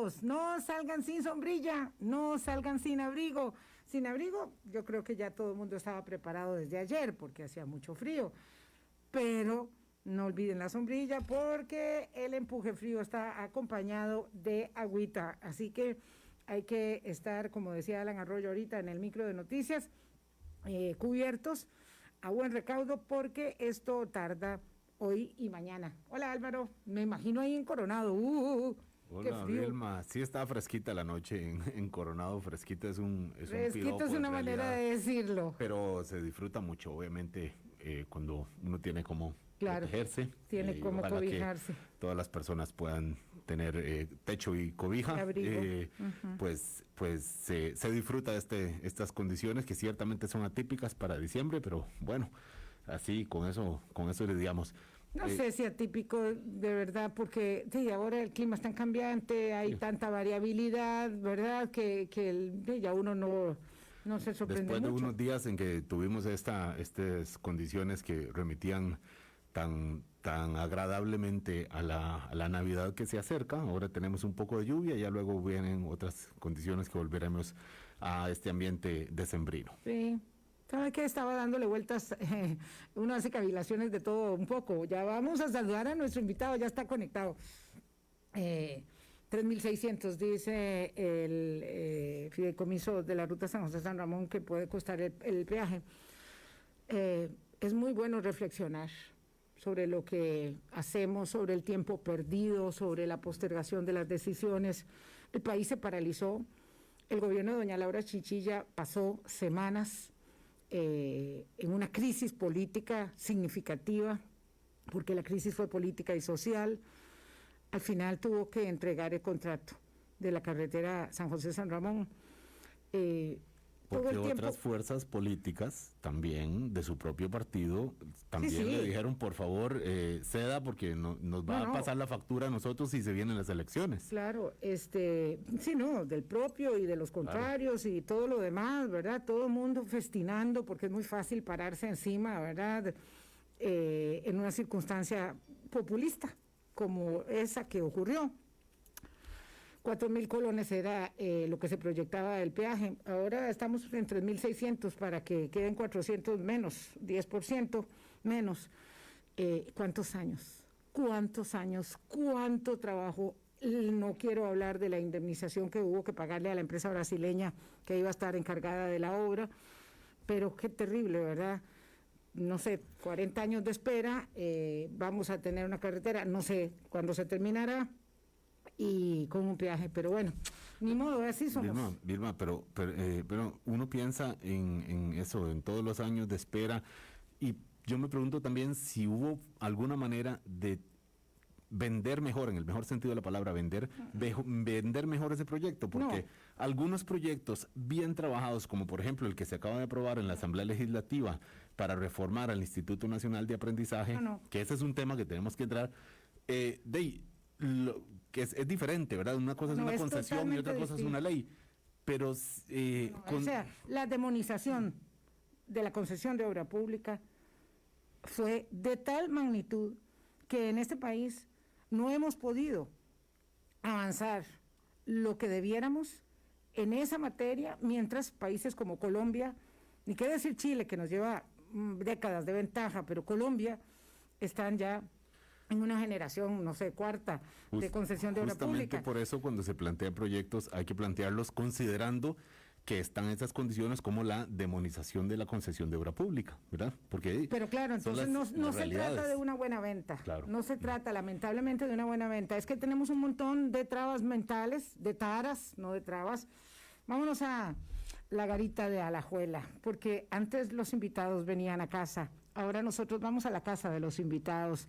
amigos, no salgan sin sombrilla, no salgan sin abrigo. Sin abrigo, yo creo que ya todo el mundo estaba preparado desde ayer porque hacía mucho frío, pero no olviden la sombrilla porque el empuje frío está acompañado de agüita, así que hay que estar, como decía Alan Arroyo ahorita en el micro de noticias, cubiertos a buen recaudo porque esto tarda hoy y mañana. Hola Álvaro, me imagino ahí en Coronado. Hola Vilma, sí está fresquita la noche en Coronado, fresquita es un fresquito es una manera de decirlo. Pero se disfruta mucho, obviamente, cuando uno tiene como protegerse. Tiene como cobijarse. Todas las personas puedan tener techo y cobija. Pues se disfruta de estas condiciones que ciertamente son atípicas para diciembre, pero bueno, así con eso lidiamos. No sé si atípico de verdad, porque sí, ahora el clima es tan cambiante, hay tanta variabilidad, ¿verdad? Que ya uno no se sorprende después de mucho. unos días en que tuvimos estas condiciones que remitían tan agradablemente a la Navidad que se acerca, ahora tenemos un poco de lluvia, ya luego vienen otras condiciones que volveremos a este ambiente decembrino. Sí. ¿Sabe qué? Estaba dándole vueltas, uno hace cavilaciones de todo un poco. Ya vamos a saludar a nuestro invitado, ya está conectado. 3.600 dice el fideicomiso de la ruta San José-San Ramón que puede costar el peaje. Es muy bueno reflexionar sobre lo que hacemos, sobre el tiempo perdido, sobre la postergación de las decisiones. El país se paralizó, el gobierno de doña Laura Chinchilla pasó semanas en una crisis política significativa, porque la crisis fue política y social. Al final tuvo que entregar el contrato de la carretera San José-San Ramón. Porque otras fuerzas políticas también de su propio partido también le dijeron, por favor, ceda porque nos va a pasar la factura a nosotros si se vienen las elecciones. Claro, del propio y de los contrarios y todo lo demás, ¿verdad? Todo el mundo festinando porque es muy fácil pararse encima, ¿verdad? En una circunstancia populista como esa que ocurrió. 4.000 colones era lo que se proyectaba del peaje. Ahora estamos en 3.600 para que queden 400 menos, 10% menos. ¿Cuántos años? ¿Cuánto trabajo? No quiero hablar de la indemnización que hubo que pagarle a la empresa brasileña que iba a estar encargada de la obra, pero qué terrible, ¿verdad? No sé, 40 años de espera, vamos a tener una carretera, no sé cuándo se terminará, y con un peaje, pero bueno, ni modo, así somos. Vilma, pero uno piensa en eso, en todos los años de espera, y yo me pregunto también si hubo alguna manera de vender mejor, en el mejor sentido de la palabra, vender mejor ese proyecto, porque algunos proyectos bien trabajados, como por ejemplo el que se acaba de aprobar en la Asamblea Legislativa para reformar al Instituto Nacional de Aprendizaje, que ese es un tema que tenemos que entrar, que es diferente, ¿verdad? Una cosa es una concesión y otra cosa es una ley, pero... o sea, la demonización de la concesión de obra pública fue de tal magnitud que en este país no hemos podido avanzar lo que debiéramos en esa materia, mientras países como Colombia, ni qué decir Chile, que nos lleva décadas de ventaja, pero Colombia están ya en una generación, no sé, cuarta de concesión de obra pública. Justamente por eso cuando se plantean proyectos hay que plantearlos considerando que están esas condiciones como la demonización de la concesión de obra pública, ¿verdad? Pero claro, entonces no se trata de una buena venta, no se trata lamentablemente de una buena venta, es que tenemos un montón de trabas mentales, de taras, no de trabas. Vámonos a la garita de Alajuela, porque antes los invitados venían a casa, ahora nosotros vamos a la casa de los invitados.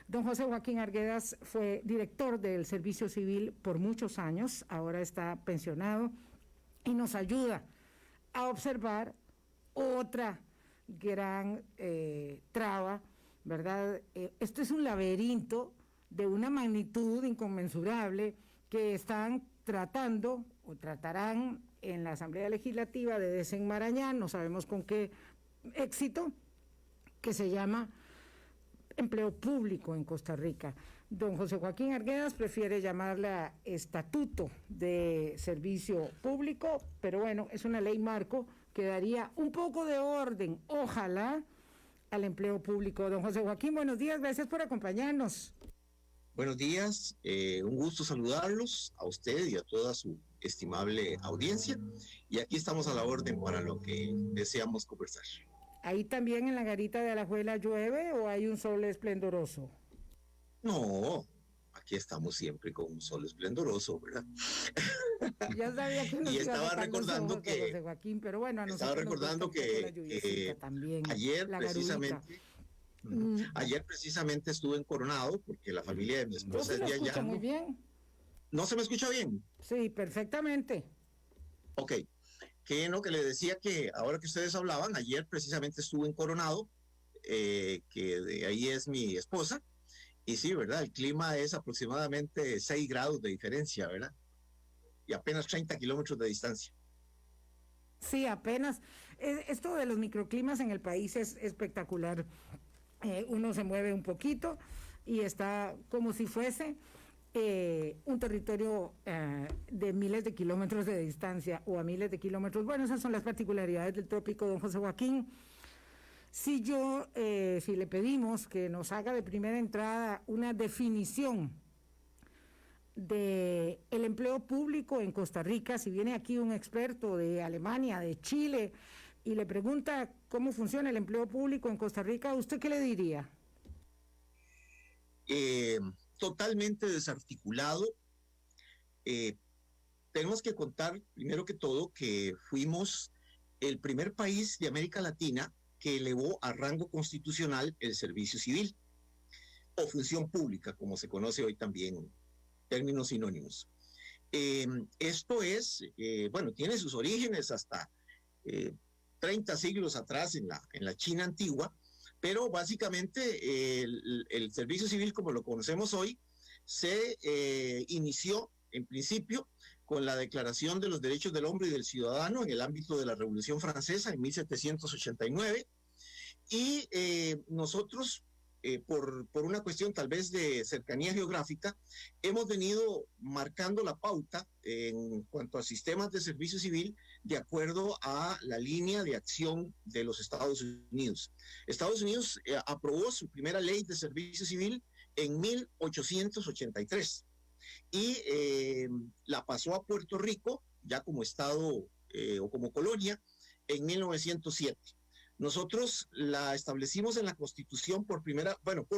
Don José Joaquín Arguedas fue director del Servicio Civil por muchos años, ahora está pensionado y nos ayuda a observar otra gran traba, ¿verdad? Esto es un laberinto de una magnitud inconmensurable que están tratando o tratarán en la Asamblea Legislativa de desenmarañar, no sabemos con qué éxito, que se llama empleo público en Costa Rica. Don José Joaquín Arguedas prefiere llamarla Estatuto de Servicio Público, pero bueno, es una ley marco que daría un poco de orden, ojalá, al empleo público. Don José Joaquín, buenos días, gracias por acompañarnos. Buenos días, un gusto saludarlos a usted y a toda su estimable audiencia. Y aquí estamos a la orden para lo que deseamos conversar. ¿Ahí también en la garita de Alajuela llueve o hay un sol esplendoroso? No, aquí estamos siempre con un sol esplendoroso, ¿verdad? Ya sabía que y estaba recordando que José Joaquín, pero bueno, a estaba recordando que también, ayer precisamente estuve en Coronado porque la familia de mi esposa es de allá. Muy bien. ¿No se me escucha bien? Sí, perfectamente. Ok, que no, que le decía que ahora que ustedes hablaban, ayer precisamente estuve en Coronado, que de ahí es mi esposa. Y sí, ¿verdad? El clima es aproximadamente 6 grados de diferencia, ¿verdad? Y apenas 30 kilómetros de distancia. Sí, apenas. Esto de los microclimas en el país es espectacular. Uno se mueve un poquito y está como si fuese un territorio de miles de kilómetros de distancia o a miles de kilómetros. Bueno, esas son las particularidades del trópico, don José Joaquín. Si le pedimos que nos haga de primera entrada una definición del empleo público en Costa Rica, si viene aquí un experto de Alemania, de Chile, y le pregunta cómo funciona el empleo público en Costa Rica, ¿usted qué le diría? Totalmente desarticulado. Tenemos que contar, primero que todo, que fuimos el primer país de América Latina que elevó a rango constitucional el servicio civil o función pública, como se conoce hoy también, términos sinónimos. Esto es, bueno, tiene sus orígenes hasta 30 siglos atrás en la China antigua, pero básicamente el servicio civil como lo conocemos hoy se inició en principio con la Declaración de los Derechos del Hombre y del Ciudadano en el ámbito de la Revolución Francesa en 1789, y nosotros, por una cuestión tal vez de cercanía geográfica, hemos venido marcando la pauta en cuanto a sistemas de servicio civil de acuerdo a la línea de acción de los Estados Unidos. Estados Unidos aprobó su primera ley de servicio civil en 1883 y la pasó a Puerto Rico ya como estado o como colonia en 1907. Nosotros la establecimos en la Constitución por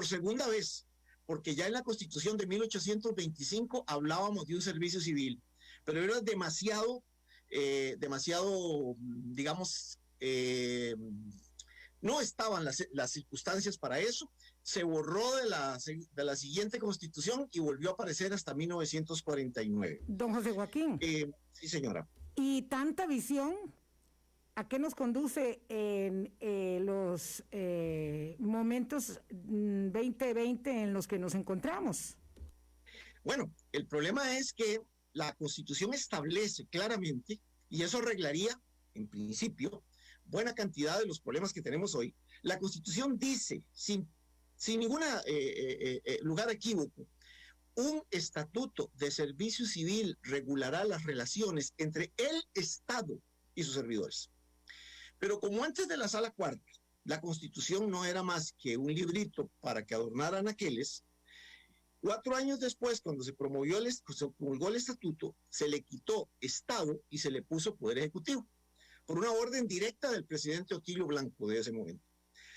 segunda vez, porque ya en la Constitución de 1825 hablábamos de un servicio civil, pero era demasiado, digamos, no estaban las circunstancias para eso. Se borró de la siguiente Constitución y volvió a aparecer hasta 1949. Don José Joaquín. Sí, señora. ¿Y tanta visión? ¿A qué nos conduce en los momentos 2020 en los que nos encontramos? Bueno, el problema es que la Constitución establece claramente, y eso arreglaría, en principio, buena cantidad de los problemas que tenemos hoy. La Constitución dice, sin ningún lugar a equívoco, un estatuto de servicio civil regulará las relaciones entre el Estado y sus servidores. Pero como antes de la Sala Cuarta, la Constitución no era más que un librito para que adornaran aqueles, 4 años después, cuando se promulgó el estatuto, se le quitó Estado y se le puso Poder Ejecutivo, por una orden directa del presidente Otilio Blanco de ese momento.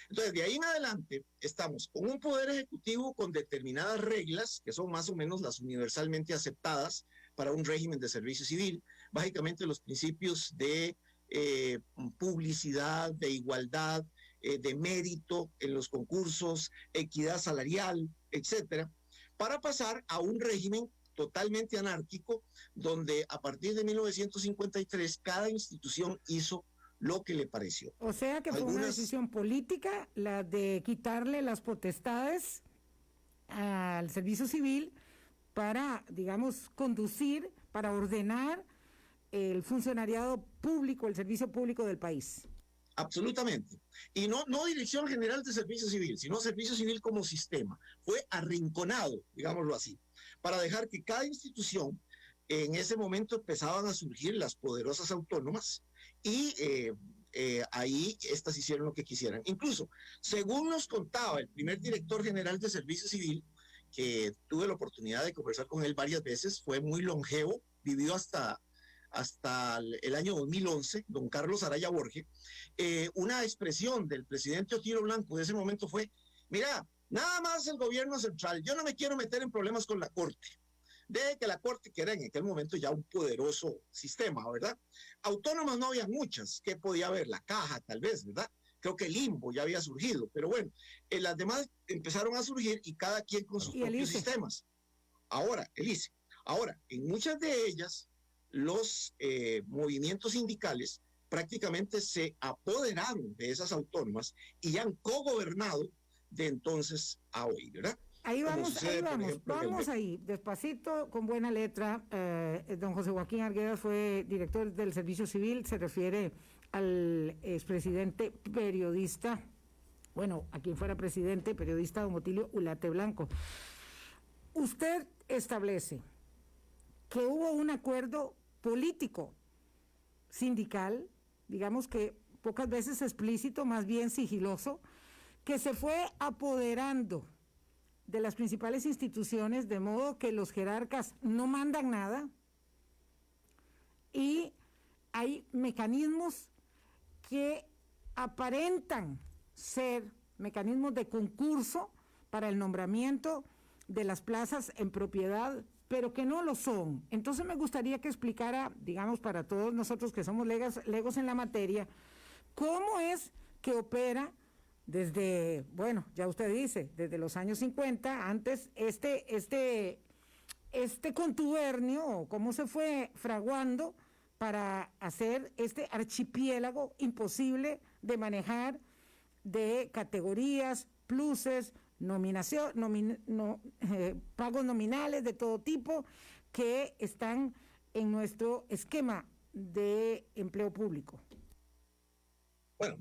Entonces, de ahí en adelante, estamos con un Poder Ejecutivo con determinadas reglas, que son más o menos las universalmente aceptadas para un régimen de servicio civil, básicamente los principios de publicidad, de igualdad, de mérito en los concursos, equidad salarial, etcétera, para pasar a un régimen totalmente anárquico, donde a partir de 1953 cada institución hizo lo que le pareció. O sea que fue una decisión política la de quitarle las potestades al servicio civil para, digamos, conducir, para ordenar el funcionariado público, el servicio público del país. absolutamente. Y no Dirección General de Servicio Civil, sino Servicio Civil como sistema. Fue arrinconado, digámoslo así, para dejar que cada institución, en ese momento empezaban a surgir las poderosas autónomas y ahí estas hicieron lo que quisieran. Incluso, según nos contaba el primer director general de Servicio Civil, que tuve la oportunidad de conversar con él varias veces, fue muy longevo, vivió hasta el año 2011, don Carlos Araya Borges, una expresión del presidente Otiro Blanco de ese momento fue: mira, nada más el gobierno central, yo no me quiero meter en problemas con la Corte. De que la Corte, que era en aquel momento ya un poderoso sistema, ¿verdad? Autónomas no había muchas, ¿qué podía haber? La Caja, tal vez, ¿verdad? Creo que el Limbo ya había surgido, pero bueno, las demás empezaron a surgir y cada quien con sus propios sistemas. Ahora, el ICE. Ahora, en muchas de ellas, los movimientos sindicales prácticamente se apoderaron de esas autónomas y han cogobernado de entonces a hoy, ¿verdad? Ahí vamos, vamos ahí, despacito, con buena letra. Don José Joaquín Arguedas fue director del Servicio Civil, se refiere al expresidente periodista, bueno, a quien fuera presidente, periodista don Otilio Ulate Blanco. Usted establece que hubo un acuerdo político, sindical, digamos que pocas veces explícito, más bien sigiloso, que se fue apoderando de las principales instituciones, de modo que los jerarcas no mandan nada y hay mecanismos que aparentan ser mecanismos de concurso para el nombramiento de las plazas en propiedad, pero que no lo son. Entonces me gustaría que explicara, digamos, para todos nosotros que somos legos en la materia, cómo es que opera desde, bueno, ya usted dice, desde los años 50, antes este contubernio, cómo se fue fraguando para hacer este archipiélago imposible de manejar, de categorías, pluses, pagos nominales de todo tipo que están en nuestro esquema de empleo público. Bueno,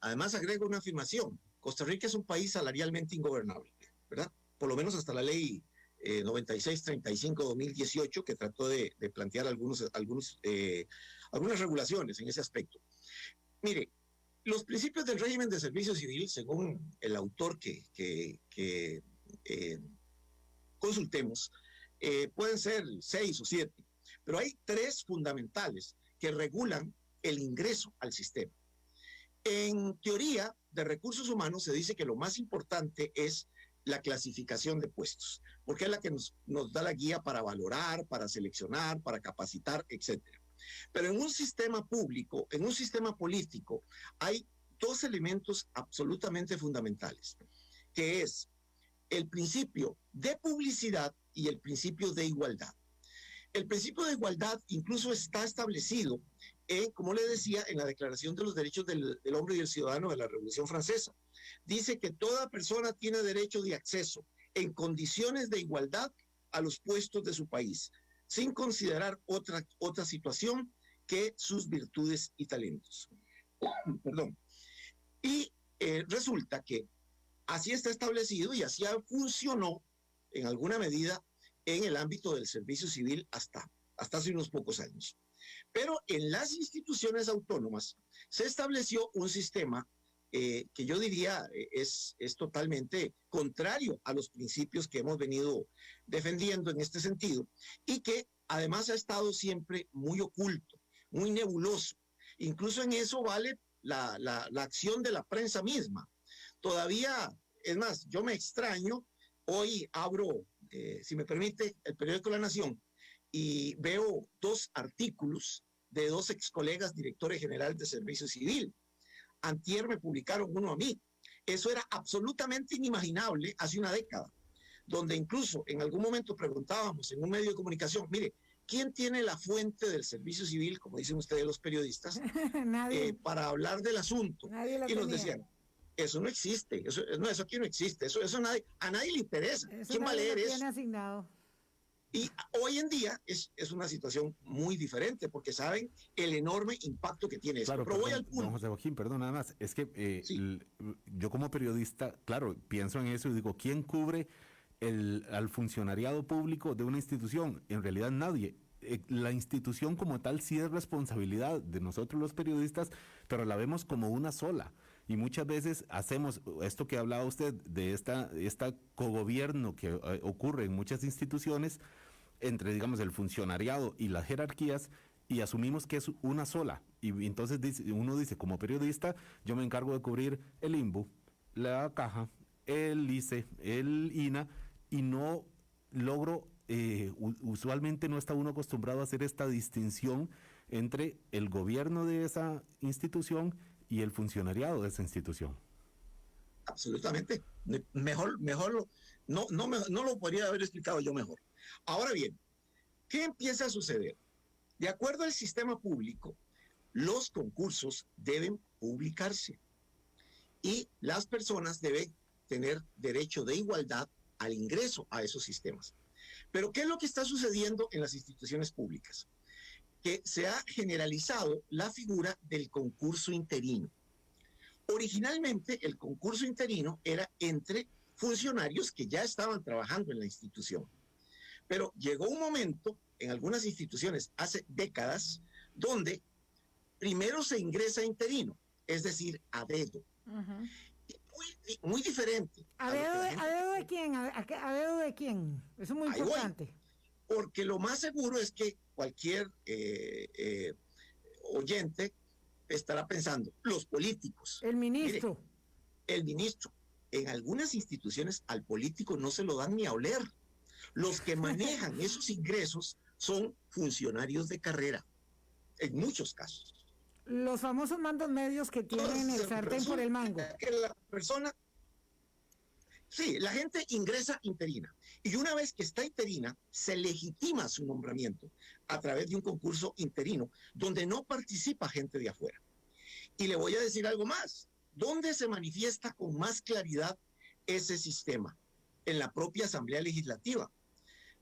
además agrego una afirmación. Costa Rica es un país salarialmente ingobernable, ¿verdad? Por lo menos hasta la ley 9635-2018, que trató de plantear algunas regulaciones en ese aspecto. Mire, los principios del régimen de servicio civil, según el autor que consultemos, pueden ser 6 o 7, pero hay 3 fundamentales que regulan el ingreso al sistema. En teoría de recursos humanos se dice que lo más importante es la clasificación de puestos, porque es la que nos da la guía para valorar, para seleccionar, para capacitar, etc. Pero en un sistema público, en un sistema político, hay 2 elementos absolutamente fundamentales, que es el principio de publicidad y el principio de igualdad. El principio de igualdad incluso está establecido como le decía, en la Declaración de los Derechos del Hombre y del Ciudadano de la Revolución Francesa. Dice que toda persona tiene derecho de acceso en condiciones de igualdad a los puestos de su país, sin considerar otra situación que sus virtudes y talentos. Perdón. Y resulta que así está establecido y así funcionó en alguna medida en el ámbito del servicio civil hasta hace unos pocos años. Pero en las instituciones autónomas se estableció un sistema que yo diría es totalmente contrario a los principios que hemos venido defendiendo en este sentido y que además ha estado siempre muy oculto, muy nebuloso. Incluso en eso vale la acción de la prensa misma. Todavía, es más, yo me extraño, hoy abro, si me permite, el periódico La Nación y veo 2 artículos de 2 ex colegas directores generales de Servicio Civil. Antier me publicaron uno a mí. Eso era absolutamente inimaginable hace una década, donde incluso en algún momento preguntábamos en un medio de comunicación, mire, ¿quién tiene la fuente del Servicio Civil, como dicen ustedes los periodistas, para hablar del asunto? Y nos decían, eso no existe, eso aquí no existe, eso a nadie le interesa. Eso ¿Quién va a leer eso? Tiene asignado. Y hoy en día es una situación muy diferente porque saben el enorme impacto que tiene eso. Claro, pero voy al punto. Don José Joaquín, perdón, nada más. Es que sí. Yo como periodista, claro, pienso en eso y digo, ¿quién cubre al funcionariado público de una institución? En realidad nadie. La institución como tal sí es responsabilidad de nosotros los periodistas, pero la vemos como una sola. Y muchas veces hacemos esto que hablaba usted de esta cogobierno que ocurre en muchas instituciones entre, digamos, el funcionariado y las jerarquías, y asumimos que es una sola. Y entonces uno dice, como periodista, yo me encargo de cubrir el INBU, la Caja, el ICE, el INA, y no logro, usualmente no está uno acostumbrado a hacer esta distinción entre el gobierno de esa institución y el funcionariado de esa institución. Absolutamente. Mejor no lo podría haber explicado yo mejor. Ahora bien, ¿qué empieza a suceder? De acuerdo al sistema público, los concursos deben publicarse y las personas deben tener derecho de igualdad al ingreso a esos sistemas. Pero ¿qué es lo que está sucediendo en las instituciones públicas? Que se ha generalizado la figura del concurso interino. Originalmente, el concurso interino era entre funcionarios que ya estaban trabajando en la institución. Pero llegó un momento, en algunas instituciones, hace décadas, donde primero se ingresa interino, es decir, a dedo. Uh-huh. Muy diferente. ¿A dedo de quién? ¿A dedo de quién? Eso es muy importante. Porque lo más seguro es que cualquier oyente estará pensando, los políticos. El ministro. Mire, el ministro. En algunas instituciones al político no se lo dan ni a oler. Los que manejan esos ingresos son funcionarios de carrera, en muchos casos. Los famosos mandos medios que tienen el sartén por el mango. Que la persona, sí, la gente ingresa interina. Y una vez que está interina, se legitima su nombramiento a través de un concurso interino, donde no participa gente de afuera. Y le voy a decir algo más. ¿Dónde se manifiesta con más claridad ese sistema? En la propia Asamblea Legislativa.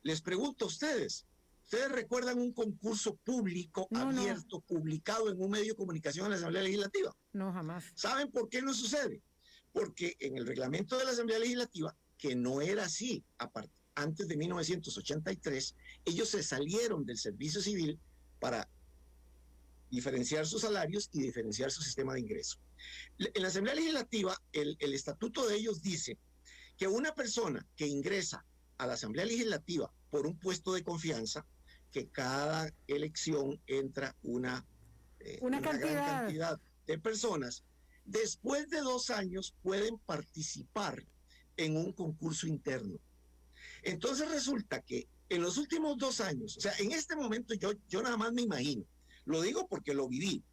Les pregunto a ustedes, ¿ustedes recuerdan un concurso público abierto, publicado en un medio de comunicación en la Asamblea Legislativa? No, jamás. ¿Saben por qué no sucede? Porque en el reglamento de la Asamblea Legislativa, que no era así, antes de 1983, ellos se salieron del servicio civil para diferenciar sus salarios y diferenciar su sistema de ingreso. En la Asamblea Legislativa, el estatuto de ellos dice que una persona que ingresa a la Asamblea Legislativa por un puesto de confianza, que cada elección entra una gran cantidad de personas, después de 2 años pueden participar en un concurso interno. Entonces resulta que en los últimos 2 años, o sea, en este momento yo nada más me imagino, lo digo porque lo viví,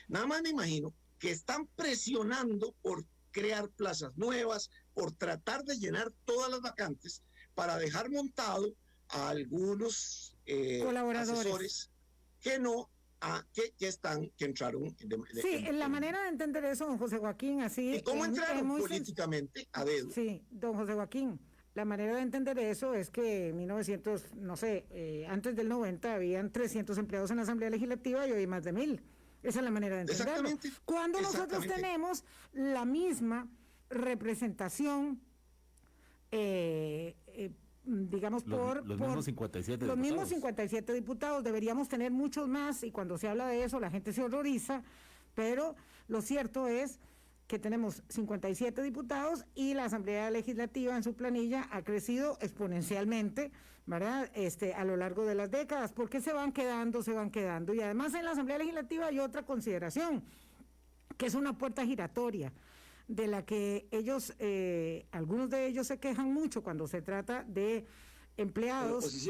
nada más me imagino que están presionando por crear plazas nuevas, por tratar de llenar todas las vacantes para dejar montado a algunos asesores que entraron. La manera de entender eso, don José Joaquín, así. ¿Y cómo entraron políticamente a dedo? Sí, don José Joaquín, la manera de entender eso es que en 1900, antes del 90 habían 300 empleados en la Asamblea Legislativa y hoy más de 1000. Esa es la manera de entenderlo. Exactamente. Cuando nosotros tenemos la misma representación, digamos, los mismos 57 los diputados. mismos 57 diputados, deberíamos tener muchos más, y cuando se habla de eso la gente se horroriza, pero lo cierto es que tenemos 57 diputados y la Asamblea Legislativa en su planilla ha crecido exponencialmente, ¿verdad? A lo largo de las décadas, porque se van quedando, y además en la Asamblea Legislativa hay otra consideración, que es una puerta giratoria, de la que ellos, algunos de ellos se quejan mucho cuando se trata de empleados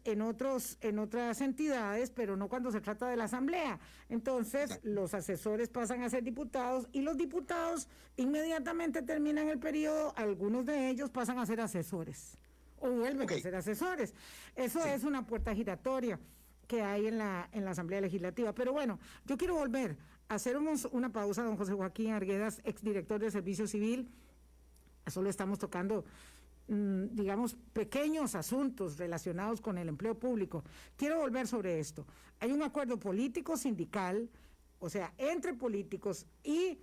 en otras entidades, pero no cuando se trata de la Asamblea. Entonces, exacto, los asesores pasan a ser diputados y los diputados inmediatamente terminan el periodo, algunos de ellos pasan a ser asesores o vuelven a ser asesores. Eso es una puerta giratoria que hay en la Asamblea Legislativa. Pero bueno, yo quiero volver a hacer una pausa, don José Joaquín Arguedas, exdirector de Servicio Civil. Solo estamos tocando digamos, pequeños asuntos relacionados con el empleo público. Quiero volver sobre esto. Hay un acuerdo político sindical, o sea, entre políticos y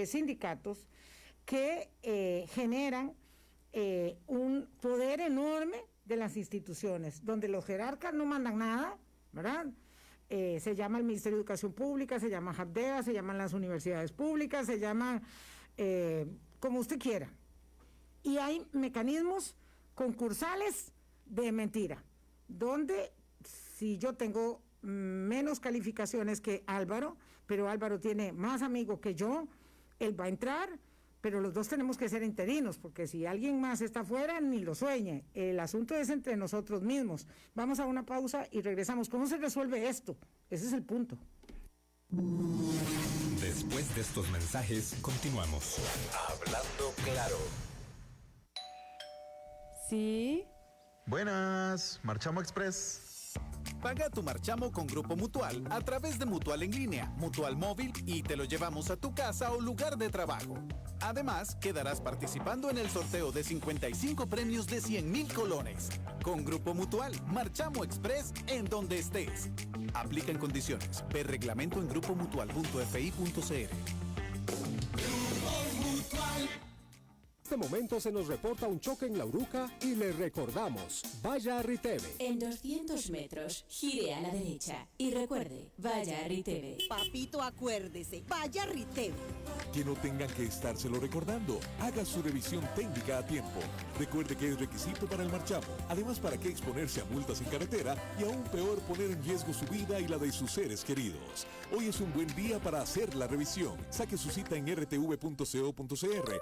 sindicatos, que generan un poder enorme de las instituciones, donde los jerarcas no mandan nada, ¿verdad? Se llama el Ministerio de Educación Pública, se llama JAPDEA, se llaman las universidades públicas, se llama como usted quiera. Y hay mecanismos concursales de mentira, donde si yo tengo menos calificaciones que Álvaro, pero Álvaro tiene más amigos que yo, él va a entrar, pero los dos tenemos que ser interinos, porque si alguien más está afuera, ni lo sueñe. El asunto es entre nosotros mismos. Vamos a una pausa y regresamos. ¿Cómo se resuelve esto? Ese es el punto. Después de estos mensajes, continuamos. Hablando claro. Sí. Buenas, Marchamo Express. Paga tu marchamo con Grupo Mutual a través de Mutual en línea, Mutual móvil y te lo llevamos a tu casa o lugar de trabajo. Además, quedarás participando en el sorteo de 55 premios de 100,000 colones. Con Grupo Mutual, Marchamo Express en donde estés. Aplican condiciones. Ve reglamento en grupomutual.fi.cr. En este momento se nos reporta un choque en La Uruca y le recordamos, vaya a Riteve. En 200 metros, gire a la derecha y recuerde, vaya a Riteve. Papito, acuérdese, vaya a Riteve. Que no tengan que estárselo recordando. Haga su revisión técnica a tiempo. Recuerde que es requisito para el marchamo. Además, ¿para qué exponerse a multas en carretera y aún peor poner en riesgo su vida y la de sus seres queridos? Hoy es un buen día para hacer la revisión. Saque su cita en rtv.co.cr.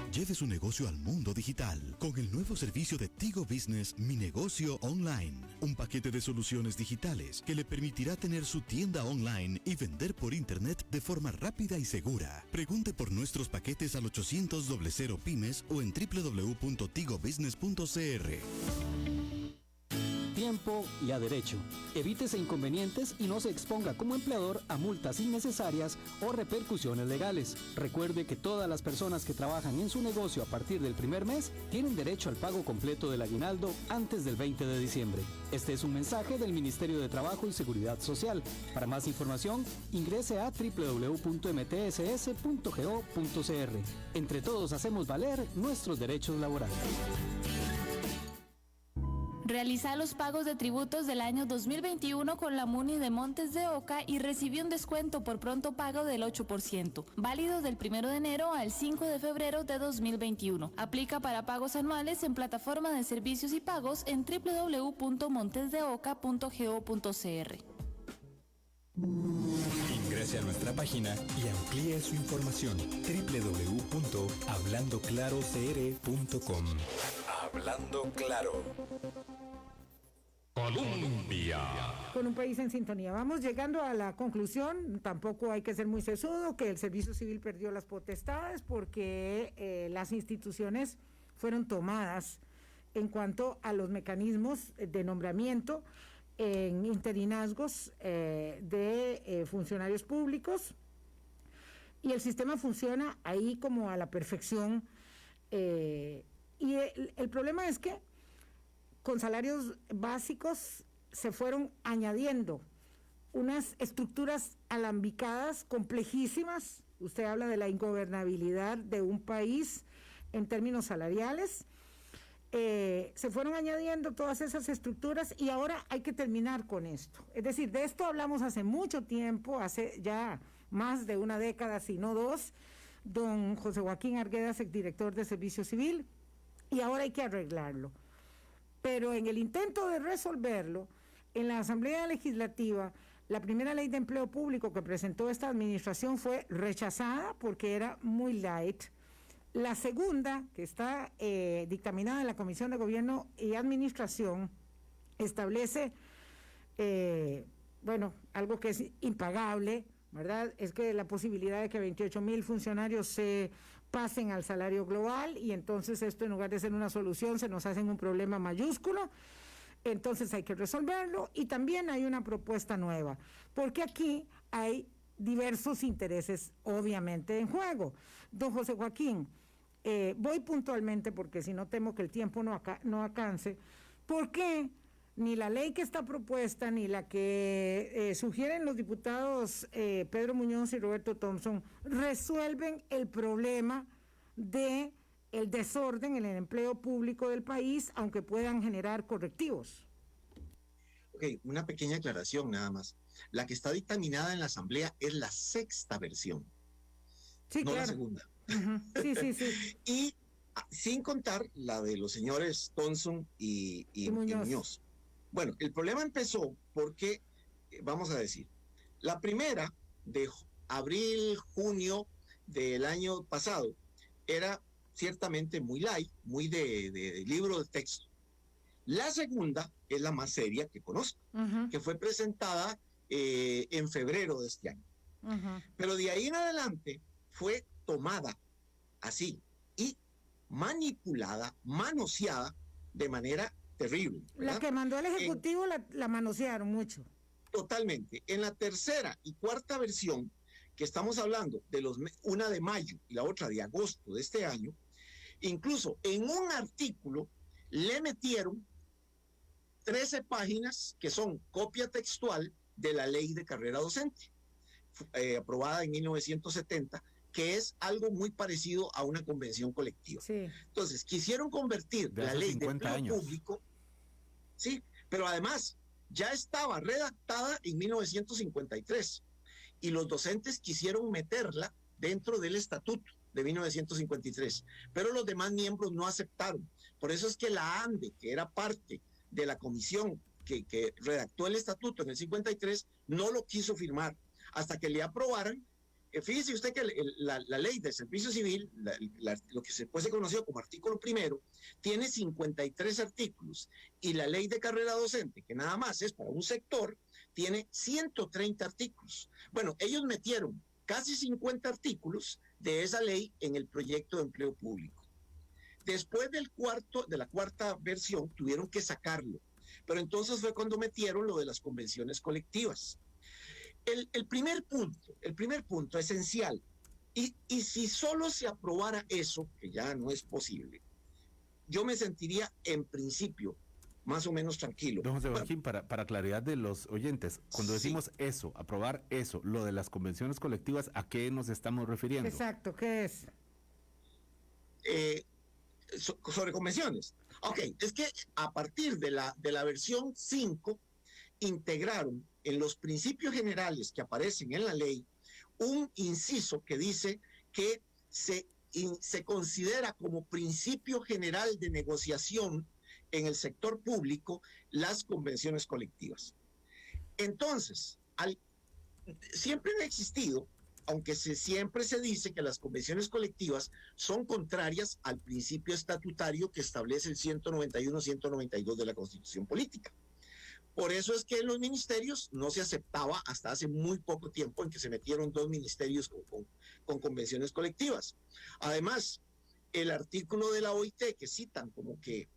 Lleve su negocio al mundo digital con el nuevo servicio de Tigo Business Mi Negocio Online. Un paquete de soluciones digitales que le permitirá tener su tienda online y vender por internet de forma rápida y segura. Pregunte por nuestros paquetes al 800-00 Pymes o en www.tigobusiness.cr. Tiempo y a derecho. Evítese inconvenientes y no se exponga como empleador a multas innecesarias o repercusiones legales. Recuerde que todas las personas que trabajan en su negocio a partir del primer mes tienen derecho al pago completo del aguinaldo antes del 20 de diciembre. Este es un mensaje del Ministerio de Trabajo y Seguridad Social. Para más información, ingrese a www.mtss.go.cr. Entre todos hacemos valer nuestros derechos laborales. Realiza los pagos de tributos del año 2021 con la MUNI de Montes de Oca y recibió un descuento por pronto pago del 8%, válido del 1 de enero al 5 de febrero de 2021. Aplica para pagos anuales en plataforma de servicios y pagos en www.montesdeoca.go.cr. Ingrese a nuestra página y amplíe su información. www.hablandoclarocr.com. Hablando Claro. Colombia. Con un país en sintonía. Vamos llegando a la conclusión, tampoco hay que ser muy sesudo, que el servicio civil perdió las potestades porque las instituciones fueron tomadas en cuanto a los mecanismos de nombramiento en interinazgos de funcionarios públicos, y el sistema funciona ahí como a la perfección, y el problema es que con salarios básicos se fueron añadiendo unas estructuras alambicadas, complejísimas. Usted habla de la ingobernabilidad de un país en términos salariales. Se fueron añadiendo todas esas estructuras y ahora hay que terminar con esto. Es decir, de esto hablamos hace mucho tiempo, hace ya más de una década, si no dos, don José Joaquín Arguedas, exdirector de Servicio Civil, y ahora hay que arreglarlo. Pero en el intento de resolverlo, en la Asamblea Legislativa, la primera ley de empleo público que presentó esta administración fue rechazada porque era muy light. La segunda, que está dictaminada en la Comisión de Gobierno y Administración, establece, algo que es impagable, ¿verdad? Es que la posibilidad de que 28,000 funcionarios se pasen al salario global, y entonces esto, en lugar de ser una solución, se nos hace un problema mayúsculo. Entonces hay que resolverlo, y también hay una propuesta nueva, porque aquí hay diversos intereses obviamente en juego. Don José Joaquín, voy puntualmente porque si no temo que el tiempo no alcance, ¿por qué ni la ley que está propuesta ni la que sugieren los diputados Pedro Muñoz y Roberto Thompson resuelven el problema de el desorden en el empleo público del país, aunque puedan generar correctivos? Ok, una pequeña aclaración nada más. La que está dictaminada en la Asamblea es la 6ª versión, sí, no claro. la segunda. Sí. Y sin contar la de los señores Thompson y Muñoz. Bueno, el problema empezó porque, vamos a decir, la primera de abril, junio del año pasado era ciertamente muy light, muy de libro de texto. La segunda es la más seria que conozco, que fue presentada en febrero de este año. Pero de ahí en adelante fue tomada así y manipulada, manoseada de manera terrible, ¿verdad? La que mandó el Ejecutivo la manosearon mucho. Totalmente. En la 3ª y 4ª versión, que estamos hablando de una de mayo y la otra de agosto de este año, incluso en un artículo le metieron 13 páginas que son copia textual de la ley de carrera docente, aprobada en 1970, que es algo muy parecido a una convención colectiva. Sí. Entonces, quisieron convertir la ley de empleo público, sí, pero además ya estaba redactada en 1953 y los docentes quisieron meterla dentro del estatuto de 1953, pero los demás miembros no aceptaron. Por eso es que la ANDE, que era parte de la comisión que redactó el estatuto en el 53, no lo quiso firmar hasta que le aprobaran. Fíjese usted que la ley del servicio civil, lo que después se conoció como artículo 1, tiene 53 artículos, y la ley de carrera docente, que nada más es para un sector, tiene 130 artículos. Bueno, ellos metieron casi 50 artículos de esa ley en el proyecto de empleo público. Después de la 4ª versión tuvieron que sacarlo, pero entonces fue cuando metieron lo de las convenciones colectivas. El primer punto esencial, y si solo se aprobara eso, que ya no es posible, yo me sentiría en principio más o menos tranquilo. Don José Joaquín, para claridad de los oyentes, cuando decimos eso, aprobar eso, lo de las convenciones colectivas, ¿a qué nos estamos refiriendo? Exacto, ¿qué es? Sobre convenciones. Ok, es que a partir de la versión 5 integraron en los principios generales que aparecen en la ley un inciso que dice que se considera como principio general de negociación en el sector público las convenciones colectivas. Entonces, siempre han existido, aunque siempre se dice que las convenciones colectivas son contrarias al principio estatutario que establece el 191-192 de la Constitución Política. Por eso es que en los ministerios no se aceptaba hasta hace muy poco tiempo, en que se metieron 2 ministerios con convenciones colectivas. Además, el artículo de la OIT que citan como que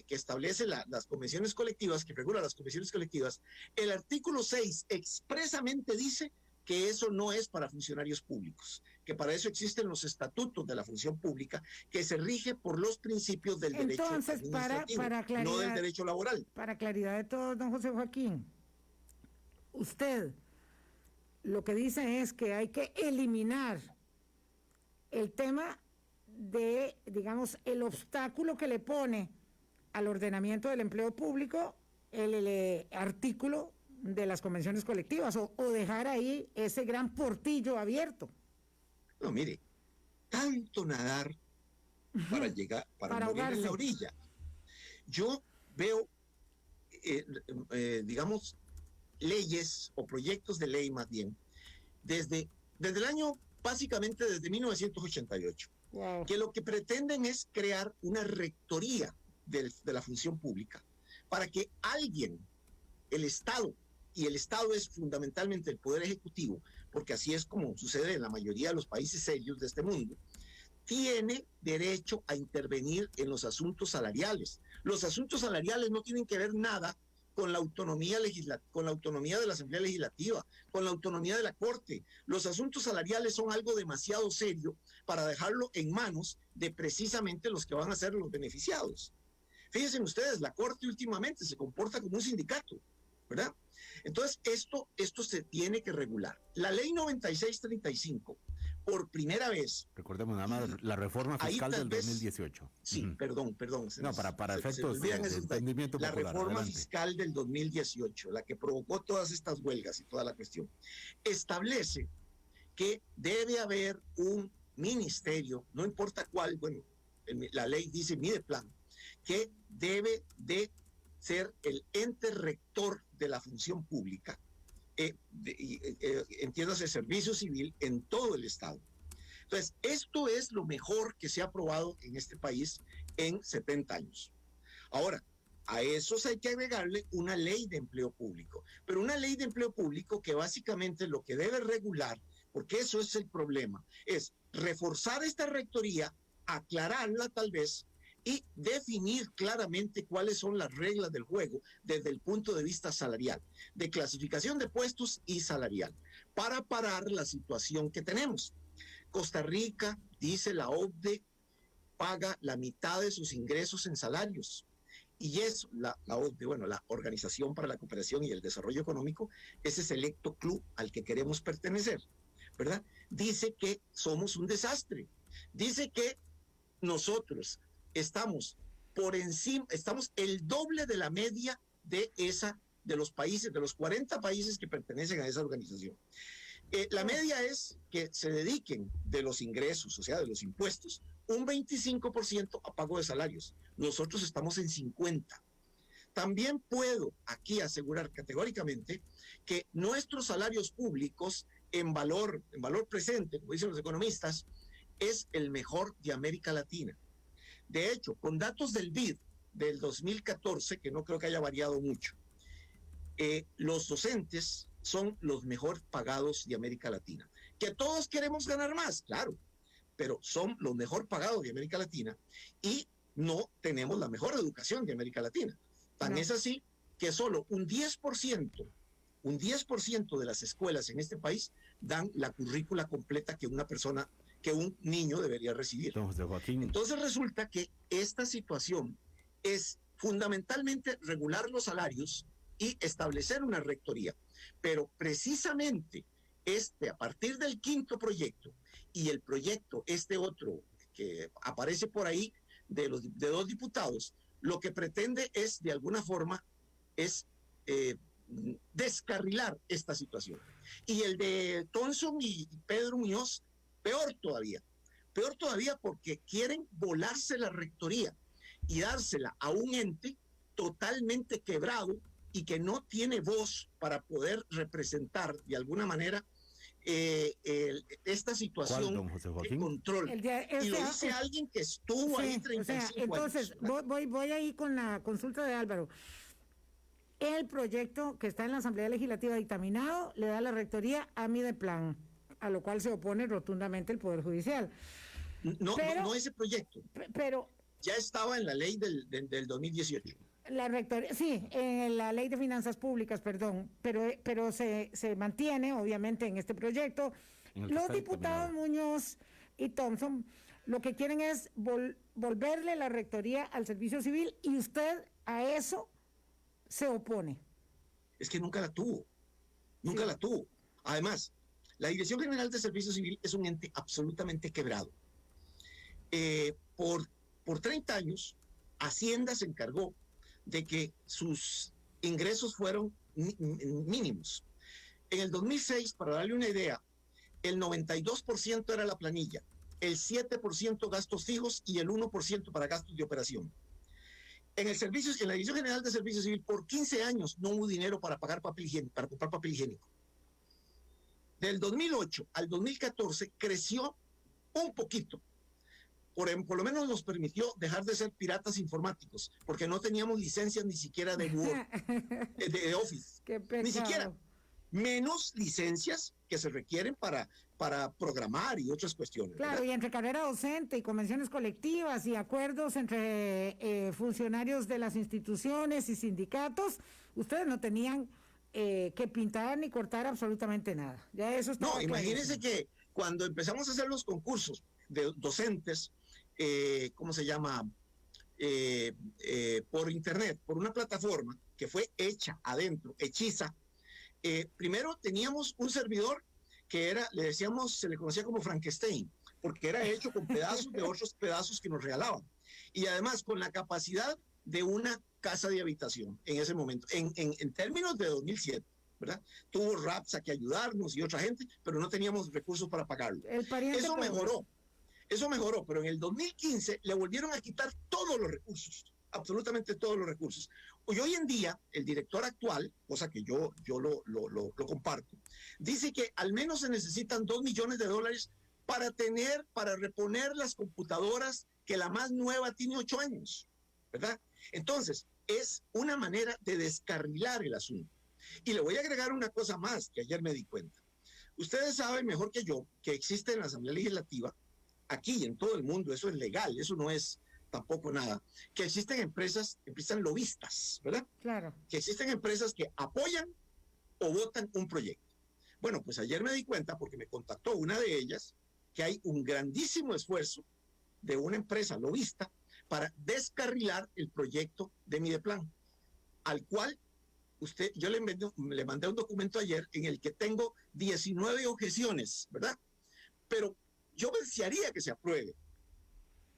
establece las convenciones colectivas, que regula las convenciones colectivas, el artículo 6 expresamente dice que eso no es para funcionarios públicos, que para eso existen los estatutos de la función pública, que se rige por los principios del derecho administrativo, no del derecho laboral. Para claridad de todos, don José Joaquín, usted lo que dice es que hay que eliminar el tema de, digamos, el obstáculo que le pone al ordenamiento del empleo público el artículo de las convenciones colectivas, o dejar ahí ese gran portillo abierto. No, mire, tanto nadar para llegar, para morir en la orilla. Yo veo, digamos, leyes o proyectos de ley más bien, desde el año, básicamente desde 1988, wow, que lo que pretenden es crear una rectoría de la función pública para que alguien, el Estado, y el Estado es fundamentalmente el poder ejecutivo, porque así es como sucede en la mayoría de los países serios de este mundo, tiene derecho a intervenir en los asuntos salariales. Los asuntos salariales no tienen que ver nada con la autonomía con la autonomía de la Asamblea Legislativa, con la autonomía de la Corte. Los asuntos salariales son algo demasiado serio para dejarlo en manos de precisamente los que van a ser los beneficiados. Fíjense ustedes, la Corte últimamente se comporta como un sindicato, ¿verdad? Entonces, esto se tiene que regular. La ley 9635, por primera vez... Recordemos nada más la reforma fiscal del 2018. Sí, perdón. No, para efectos de entendimiento popular. La reforma adelante. Fiscal del 2018, la que provocó todas estas huelgas y toda la cuestión, establece que debe haber un ministerio, no importa cuál, bueno, la ley dice Mideplan, que debe de ser el ente rector de la función pública, entiéndase servicio civil en todo el Estado. Entonces, esto es lo mejor que se ha aprobado en este país en 70 años. Ahora, a eso hay que agregarle una ley de empleo público, pero una ley de empleo público que básicamente lo que debe regular, porque eso es el problema, es reforzar esta rectoría, aclararla tal vez, y definir claramente cuáles son las reglas del juego desde el punto de vista salarial, de clasificación de puestos y salarial, para parar la situación que tenemos. Costa Rica, dice la OCDE, paga la mitad de sus ingresos en salarios. Y eso, la OCDE, bueno, la Organización para la Cooperación y el Desarrollo Económico, ese selecto club al que queremos pertenecer, ¿verdad? Dice que somos un desastre. Dice que nosotros estamos por encima, estamos el doble de la media de los países, de los 40 países que pertenecen a esa organización. La media es que se dediquen de los ingresos, o sea, de los impuestos, un 25% a pago de salarios. Nosotros estamos en 50%. También puedo aquí asegurar categóricamente que nuestros salarios públicos en valor presente, como dicen los economistas, es el mejor de América Latina. De hecho, con datos del BID del 2014, que no creo que haya variado mucho, los docentes son los mejor pagados de América Latina. Que todos queremos ganar más, claro, pero son los mejor pagados de América Latina y no tenemos la mejor educación de América Latina. Tan es así que solo un 10% de las escuelas en este país dan la currícula completa que un niño debería recibir. Entonces resulta que esta situación es fundamentalmente regular los salarios y establecer una rectoría. Pero precisamente a partir del quinto proyecto y el proyecto, otro que aparece por ahí de 2 diputados, lo que pretende es, de alguna forma, descarrilar esta situación. Y el de Thompson y Pedro Muñoz, peor todavía porque quieren volarse la rectoría y dársela a un ente totalmente quebrado y que no tiene voz para poder representar de alguna manera esta situación de control. Y lo dice alguien que estuvo ahí 35 años. Entonces, voy ahí con la consulta de Álvaro. El proyecto que está en la Asamblea Legislativa dictaminado le da la rectoría a Mideplan, a lo cual se opone rotundamente el Poder Judicial. No ese proyecto. Pero ya estaba en la ley del 2018. La rectoría, sí, en la ley de finanzas públicas, perdón, pero se mantiene, obviamente, en este proyecto. Los diputados Muñoz y Thompson lo que quieren es volverle la rectoría al servicio civil y usted a eso se opone. Es que nunca la tuvo. Además, la Dirección General de Servicio Civil es un ente absolutamente quebrado. Por 30 años, Hacienda se encargó de que sus ingresos fueron mínimos. En el 2006, para darle una idea, el 92% era la planilla, el 7% gastos fijos y el 1% para gastos de operación. En la Dirección General de Servicio Civil, por 15 años no hubo dinero para pagar papel higiénico, para comprar papel higiénico. Del 2008 al 2014 creció un poquito. Por lo menos nos permitió dejar de ser piratas informáticos, porque no teníamos licencias ni siquiera de Word, de Office. Ni siquiera. Menos licencias que se requieren para para programar y otras cuestiones. Claro, ¿verdad? Y entre carrera docente y convenciones colectivas y acuerdos entre funcionarios de las instituciones y sindicatos, ustedes no tenían que pintar ni cortar absolutamente nada. Ya eso está. No, imagínense que cuando empezamos a hacer los concursos de docentes, ¿cómo se llama? Por internet, por una plataforma que fue hecha adentro, hechiza. Primero teníamos un servidor que era, le decíamos, se le conocía como Frankenstein, porque era hecho con pedazos de otros pedazos que nos regalaban. Y además con la capacidad de una casa de habitación en ese momento, en términos de 2007, ¿verdad? Tuvo Rapsa que ayudarnos y otra gente, pero no teníamos recursos para pagarlo. Eso mejoró, pero en el 2015 le volvieron a quitar todos los recursos, absolutamente todos los recursos. Y hoy en día, el director actual, cosa que yo lo comparto, dice que al menos se necesitan $2 millones para reponer las computadoras, que la más nueva tiene 8 años, ¿verdad? Entonces, es una manera de descarrilar el asunto. Y le voy a agregar una cosa más que ayer me di cuenta. Ustedes saben mejor que yo que existe en la Asamblea Legislativa, aquí en todo el mundo, eso es legal, eso no es tampoco nada, que existen empresas lobistas, ¿verdad? Claro. Que existen empresas que apoyan o votan un proyecto. Bueno, pues ayer me di cuenta, porque me contactó una de ellas, que hay un grandísimo esfuerzo de una empresa lobista para descarrilar el proyecto de Mideplan, al cual yo le mandé un documento ayer en el que tengo 19 objeciones, ¿verdad? Pero yo desearía que se apruebe.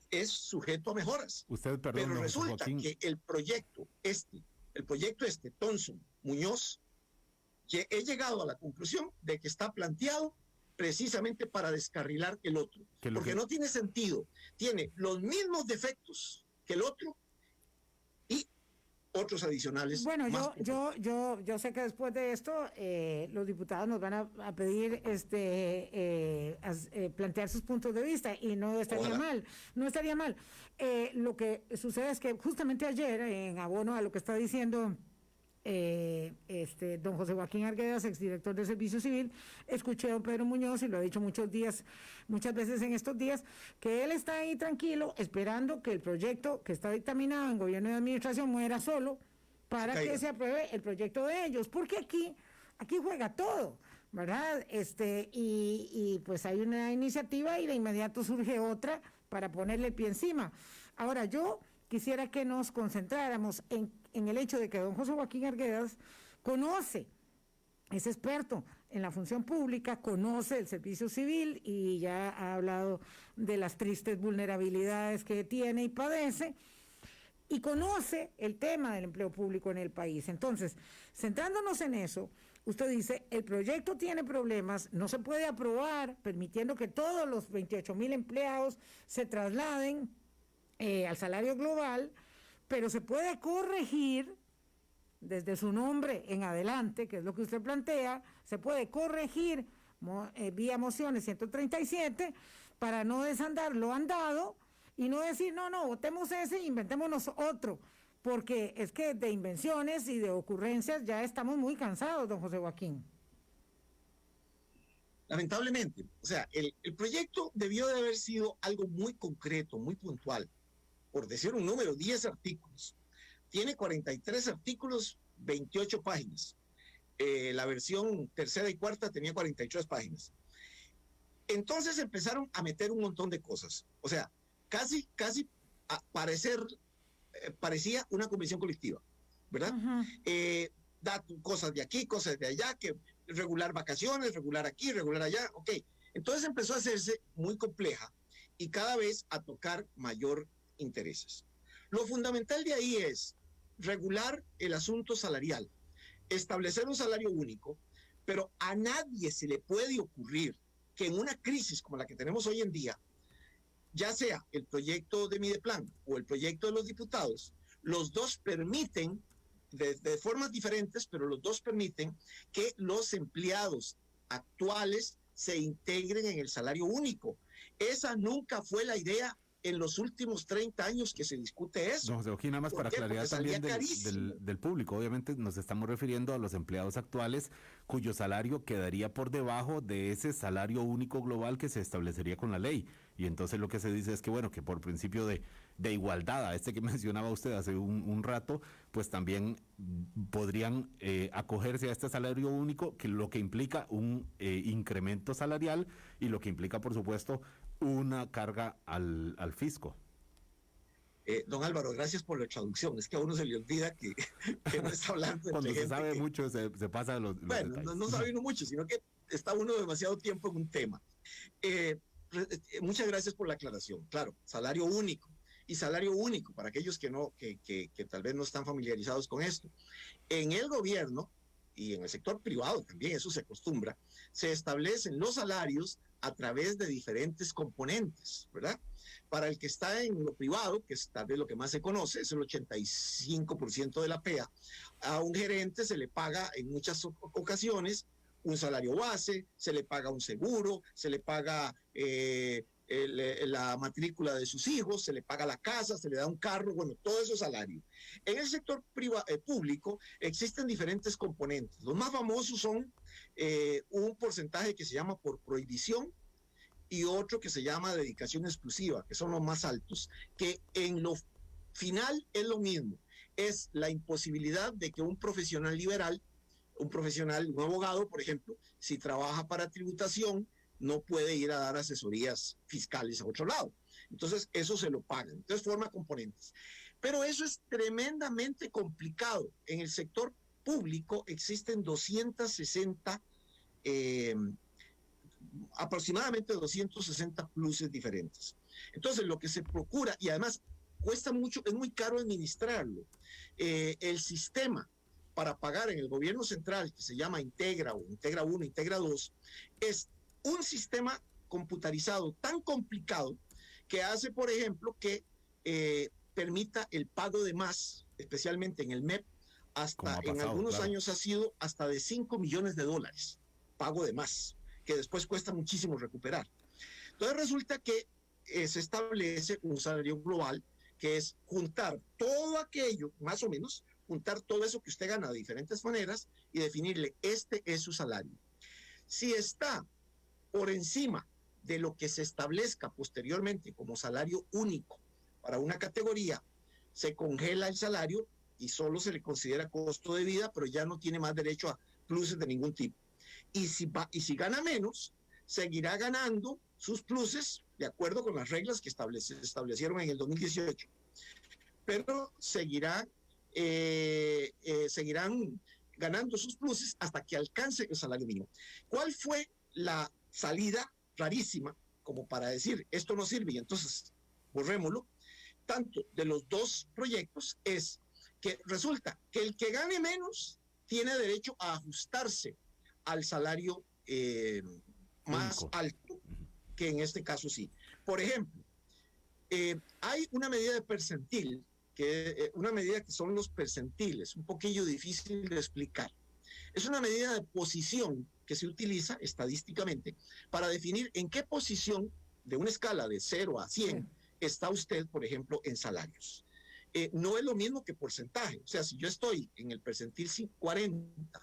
Es sujeto a mejoras. Pero resulta que el proyecto Thompson Muñoz, que he llegado a la conclusión de que está planteado precisamente para descarrilar el otro, porque no tiene sentido, tiene los mismos defectos que el otro y otros adicionales. Bueno, yo sé que después de esto los diputados nos van a pedir plantear sus puntos de vista, y no estaría mal. Lo que sucede es que justamente ayer, en abono a lo que está diciendo don José Joaquín Arguedas, exdirector del Servicio Civil, escuché a don Pedro Muñoz, y lo ha dicho muchas veces en estos días, que él está ahí tranquilo esperando que el proyecto que está dictaminado en gobierno de administración muera solo para que se apruebe el proyecto de ellos, porque aquí juega todo, ¿verdad? Y pues hay una iniciativa y de inmediato surge otra para ponerle el pie encima. Ahora, yo quisiera que nos concentráramos en el hecho de que don José Joaquín Arguedas conoce, es experto en la función pública, conoce el servicio civil y ya ha hablado de las tristes vulnerabilidades que tiene y padece, y conoce el tema del empleo público en el país. Entonces, centrándonos en eso, usted dice, el proyecto tiene problemas, no se puede aprobar permitiendo que todos los 28,000 empleados se trasladen al salario global, pero se puede corregir desde su nombre en adelante, que es lo que usted plantea, se puede corregir vía mociones 137 para no desandar lo andado y no decir, no, votemos ese e inventémonos otro, porque es que de invenciones y de ocurrencias ya estamos muy cansados, don José Joaquín. Lamentablemente, o sea, el proyecto debió de haber sido algo muy concreto, muy puntual. Por decir un número, 10 artículos. Tiene 43 artículos, 28 páginas. La versión tercera y cuarta tenía 43 páginas. Entonces empezaron a meter un montón de cosas. O sea, casi parecía una convención colectiva, ¿verdad? Da cosas de aquí, cosas de allá, que regular vacaciones, regular aquí, regular allá, ok. Entonces empezó a hacerse muy compleja y cada vez a tocar mayor intereses. Lo fundamental de ahí es regular el asunto salarial, establecer un salario único, pero a nadie se le puede ocurrir que en una crisis como la que tenemos hoy en día, ya sea el proyecto de Mideplan o el proyecto de los diputados, los dos permiten, de formas diferentes, pero los dos permiten que los empleados actuales se integren en el salario único. Esa nunca fue la idea en los últimos 30 años que se discute eso. Don José Joaquín, nada más para claridad también del público. Obviamente nos estamos refiriendo a los empleados actuales cuyo salario quedaría por debajo de ese salario único global que se establecería con la ley. Y entonces lo que se dice es que, bueno, que por principio de igualdad, a que mencionaba usted hace un rato, pues también podrían acogerse a este salario único, que lo que implica un incremento salarial y lo que implica, por supuesto, una carga al fisco. Don Álvaro, gracias por la traducción. Es que a uno se le olvida que no está hablando. Cuando se sabe mucho, se pasa los bueno, detalles. no sabe uno mucho, sino que está uno demasiado tiempo en un tema. Muchas gracias por la aclaración. Claro, salario único. Y salario único, para aquellos que tal vez no están familiarizados con esto. En el gobierno y en el sector privado también, eso se acostumbra, se establecen los salarios a través de diferentes componentes, ¿verdad? Para el que está en lo privado, que es tal vez lo que más se conoce, es el 85% de la PEA, a un gerente se le paga en muchas ocasiones un salario base, se le paga un seguro, se le paga la matrícula de sus hijos, se le paga la casa, se le da un carro, bueno, todo eso es salario. En el sector público existen diferentes componentes. Los más famosos son un porcentaje que se llama por prohibición y otro que se llama dedicación exclusiva, que son los más altos, que en lo final es lo mismo. Es la imposibilidad de que un profesional liberal, un abogado, por ejemplo, si trabaja para tributación, no puede ir a dar asesorías fiscales a otro lado. Entonces, eso se lo pagan. Entonces, forma componentes. Pero eso es tremendamente complicado. En el sector público existen aproximadamente 260 pluses diferentes. Entonces, lo que se procura, y además cuesta mucho, es muy caro administrarlo. El sistema para pagar en el gobierno central, que se llama Integra o Integra 1, Integra 2, es un sistema computarizado tan complicado que hace, por ejemplo, que permita el pago de más, especialmente en el MEP, hasta en algunos años ha sido hasta de $5 millones, pago de más, que después cuesta muchísimo recuperar. Entonces resulta que se establece un salario global, que es juntar todo aquello, más o menos, juntar todo eso que usted gana de diferentes maneras y definirle, este es su salario. Si está por encima de lo que se establezca posteriormente como salario único para una categoría, se congela el salario y solo se le considera costo de vida, pero ya no tiene más derecho a pluses de ningún tipo. Y si gana menos, seguirá ganando sus pluses de acuerdo con las reglas que establecieron en el 2018. Pero seguirán ganando sus pluses hasta que alcance el salario mínimo. ¿Cuál fue la salida rarísima como para decir esto no sirve y entonces borrémoslo? Tanto de los dos proyectos es que resulta que el que gane menos tiene derecho a ajustarse al salario más alto, que en este caso sí. Por ejemplo, hay una medida de percentil, una medida que son los percentiles, un poquillo difícil de explicar. Es una medida de posición que se utiliza estadísticamente para definir en qué posición de una escala de 0 a 100 está usted, por ejemplo, en salarios. No es lo mismo que porcentaje. O sea, si yo estoy en el percentil 40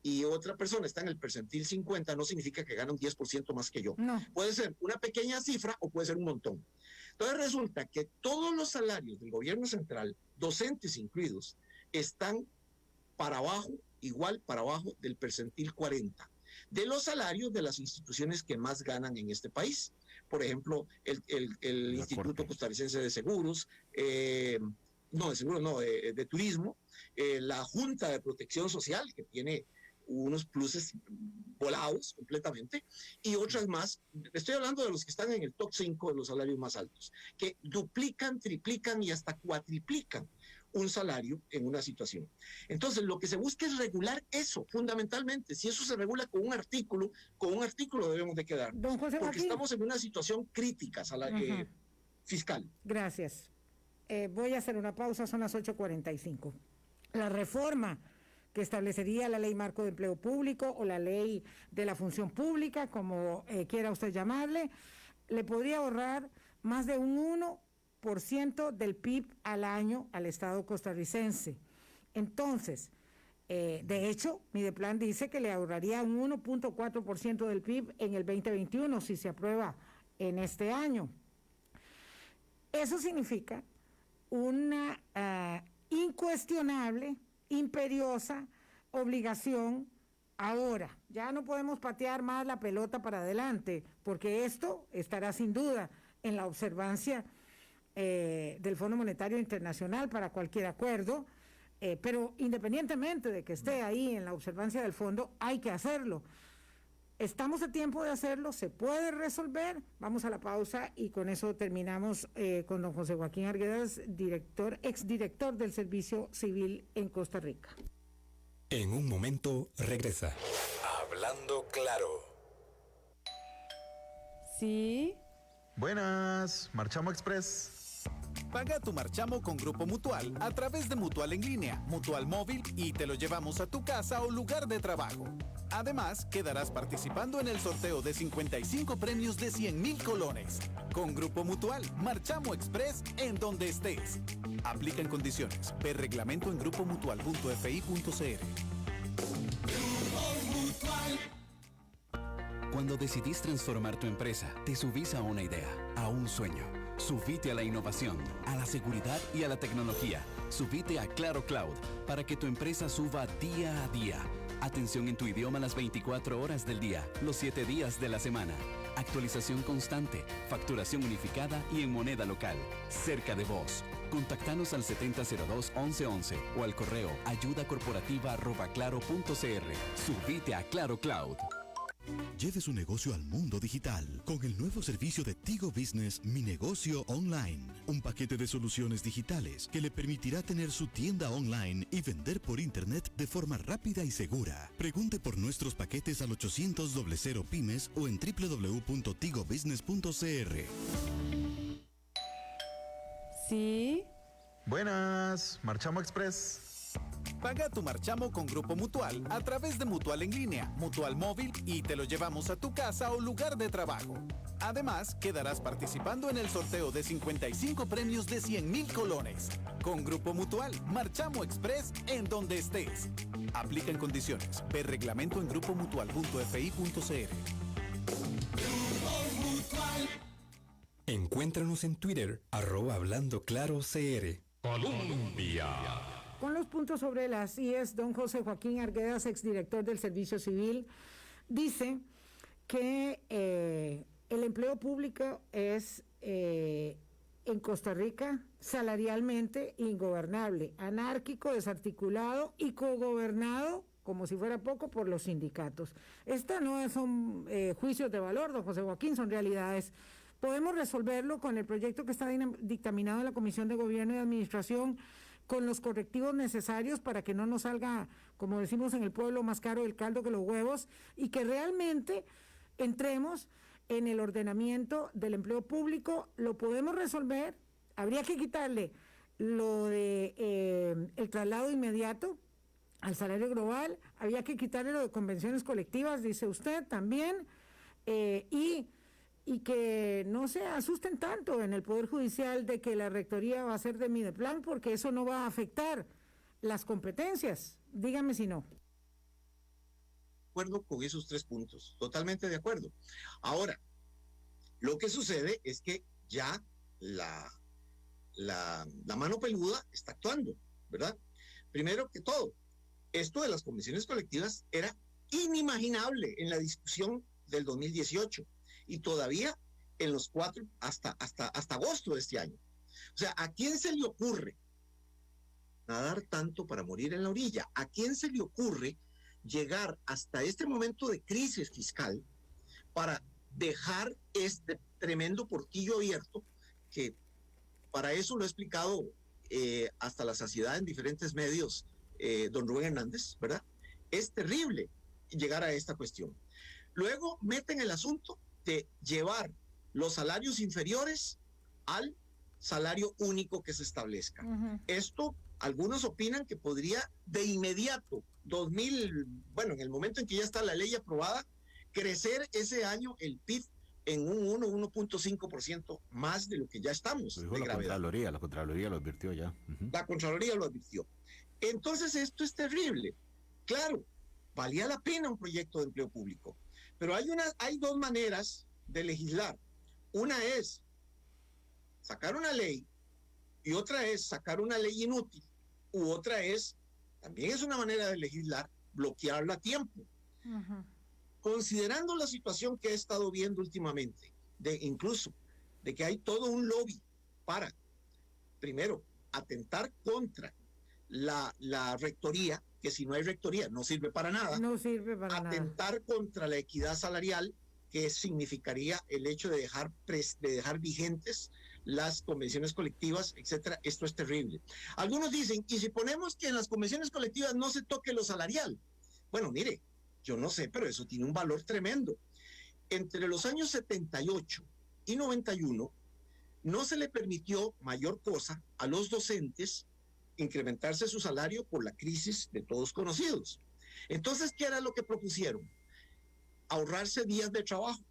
y otra persona está en el percentil 50, no significa que gane un 10% más que yo. No. Puede ser una pequeña cifra o puede ser un montón. Entonces resulta que todos los salarios del gobierno central, docentes incluidos, están para abajo, igual para abajo del percentil 40, de los salarios de las instituciones que más ganan en este país. Por ejemplo, el Instituto Costarricense de Seguros, de Turismo, la Junta de Protección Social, que tiene unos pluses volados completamente, y otras más. Estoy hablando de los que están en el top 5 de los salarios más altos, que duplican, triplican y hasta cuatriplican un salario en una situación. Entonces, lo que se busca es regular eso, fundamentalmente. Si eso se regula con un artículo debemos de quedar. Don José porque Joaquín, estamos en una situación crítica fiscal. Gracias. Voy a hacer una pausa, son las 8:45. La reforma que establecería la Ley Marco de Empleo Público o la Ley de la Función Pública, como quiera usted llamarle, le podría ahorrar más de un 1% del PIB al año al Estado costarricense. Entonces, de hecho, Mideplan dice que le ahorraría un 1.4% del PIB en el 2021 si se aprueba en este año. Eso significa una incuestionable, imperiosa obligación ahora. Ya no podemos patear más la pelota para adelante, porque esto estará sin duda en la observancia del Fondo Monetario Internacional para cualquier acuerdo, pero independientemente de que esté ahí en la observancia del fondo, hay que hacerlo. Estamos a tiempo de hacerlo, se puede resolver. Vamos a la pausa y con eso terminamos con don José Joaquín Arguedas, exdirector del Servicio Civil en Costa Rica. En un momento regresa. Hablando claro. Sí. Buenas, Marchamo Express. Paga tu marchamo con Grupo Mutual a través de Mutual en línea, Mutual móvil y te lo llevamos a tu casa o lugar de trabajo. Además, quedarás participando en el sorteo de 55 premios de 100,000 colones. Con Grupo Mutual, Marchamo Express en donde estés. Aplica en condiciones. Ve reglamento en grupomutual.fi.cr. Cuando decidís transformar tu empresa, te subís a una idea, a un sueño. Subite a la innovación, a la seguridad y a la tecnología. Subite a Claro Cloud para que tu empresa suba día a día. Atención en tu idioma las 24 horas del día, los 7 días de la semana. Actualización constante, facturación unificada y en moneda local. Cerca de vos. Contactanos al 7002-1111 o al correo ayudacorporativa@claro.cr. Subite a Claro Cloud. Lleve su negocio al mundo digital con el nuevo servicio de Tigo Business Mi Negocio Online. Un paquete de soluciones digitales que le permitirá tener su tienda online y vender por internet de forma rápida y segura. Pregunte por nuestros paquetes al 800-00 Pymes o en www.tigobusiness.cr. Sí. Buenas, Marchamo Express. Paga tu marchamo con Grupo Mutual a través de Mutual en línea, Mutual móvil y te lo llevamos a tu casa o lugar de trabajo. Además, quedarás participando en el sorteo de 55 premios de 100,000 colones. Con Grupo Mutual, Marchamo Express en donde estés. Aplica en condiciones. Ve reglamento en grupomutual.fi.cr. Encuéntranos en Twitter, @HablandoClaroCR. Colombia. Con los puntos sobre las IES, don José Joaquín Arguedas, exdirector del Servicio Civil, dice que el empleo público es en Costa Rica salarialmente ingobernable, anárquico, desarticulado y cogobernado, como si fuera poco, por los sindicatos. Estas no son juicios de valor, don José Joaquín, son realidades. Podemos resolverlo con el proyecto que está dictaminado en la Comisión de Gobierno y Administración, con los correctivos necesarios para que no nos salga, como decimos en el pueblo, más caro el caldo que los huevos, y que realmente entremos en el ordenamiento del empleo público. Lo podemos resolver. Habría que quitarle lo de el traslado inmediato al salario global, habría que quitarle lo de convenciones colectivas, dice usted también, y que no se asusten tanto en el Poder Judicial de que la rectoría va a ser de Mideplan, porque eso no va a afectar las competencias. Dígame si no. De acuerdo con esos 3 puntos, totalmente de acuerdo. Ahora, lo que sucede es que ya la mano peluda está actuando, ¿verdad? Primero que todo, esto de las convenciones colectivas era inimaginable en la discusión del 2018. Y todavía en los 4 hasta agosto de este año. O sea, ¿a quién se le ocurre nadar tanto para morir en la orilla? ¿A quién se le ocurre llegar hasta este momento de crisis fiscal para dejar este tremendo portillo abierto, que para eso lo he explicado hasta la saciedad en diferentes medios, don Rubén Hernández, ¿verdad? Es terrible llegar a esta cuestión. Luego meten el asunto de llevar los salarios inferiores al salario único que se establezca. Esto, algunos opinan que podría de inmediato, en el momento en que ya está la ley aprobada, crecer ese año el PIB en un 1.5% más de lo que ya estamos. Lo dijo la Contraloría lo advirtió ya. La Contraloría lo advirtió. Entonces esto es terrible. Claro, valía la pena un proyecto de empleo público, pero hay dos maneras de legislar. Una es sacar una ley y otra es sacar una ley inútil, u otra también es una manera de legislar, bloquearla a tiempo. Considerando la situación que he estado viendo últimamente, incluso de que hay todo un lobby para, primero, atentar contra la rectoría, que si no hay rectoría no sirve para nada. No sirve para nada. Atentar contra la equidad salarial, que significaría el hecho de dejar vigentes las convenciones colectivas, etcétera. Esto es terrible. Algunos dicen, ¿y si ponemos que en las convenciones colectivas no se toque lo salarial? Bueno, mire, yo no sé, pero eso tiene un valor tremendo. Entre los años 78 y 91, no se le permitió mayor cosa a los docentes incrementarse su salario por la crisis de todos conocidos. Entonces, ¿qué era lo que propusieron? Ahorrarse días de trabajo.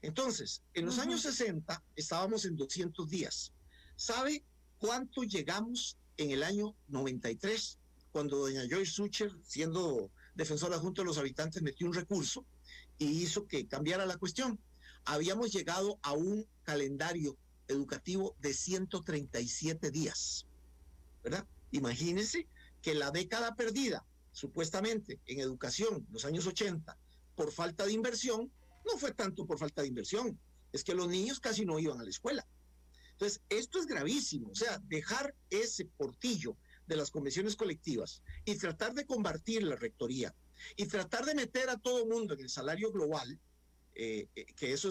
Entonces, en los años 60 estábamos en 200 días. ¿Sabe cuánto llegamos en el año 93? Cuando doña Joyce Sucher, siendo defensora adjunta de los habitantes, metió un recurso y hizo que cambiara la cuestión. Habíamos llegado a un calendario educativo de 137 días, ¿verdad? Imagínense que la década perdida, supuestamente, en educación, los años 80, por falta de inversión, no fue tanto por falta de inversión, es que los niños casi no iban a la escuela. Entonces, esto es gravísimo, o sea, dejar ese portillo de las convenciones colectivas y tratar de combatir la rectoría y tratar de meter a todo mundo en el salario global, que eso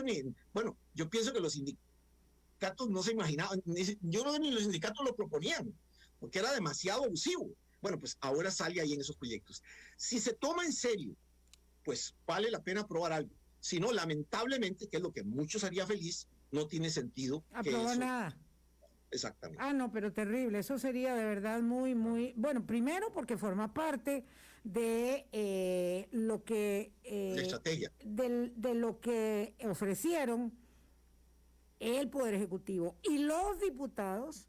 ni, bueno, yo pienso que los sindicatos no se imaginaban, yo no sé ni los sindicatos lo proponían, porque era demasiado abusivo. Bueno, pues ahora sale ahí en esos proyectos. Si se toma en serio, pues vale la pena aprobar algo. Si no, lamentablemente, que es lo que muchos haría feliz, no tiene sentido. Aprobar nada. Exactamente. No, pero terrible. Eso sería de verdad muy, muy... Bueno, primero porque forma parte de lo que... la estrategia. De lo que ofrecieron el Poder Ejecutivo y los diputados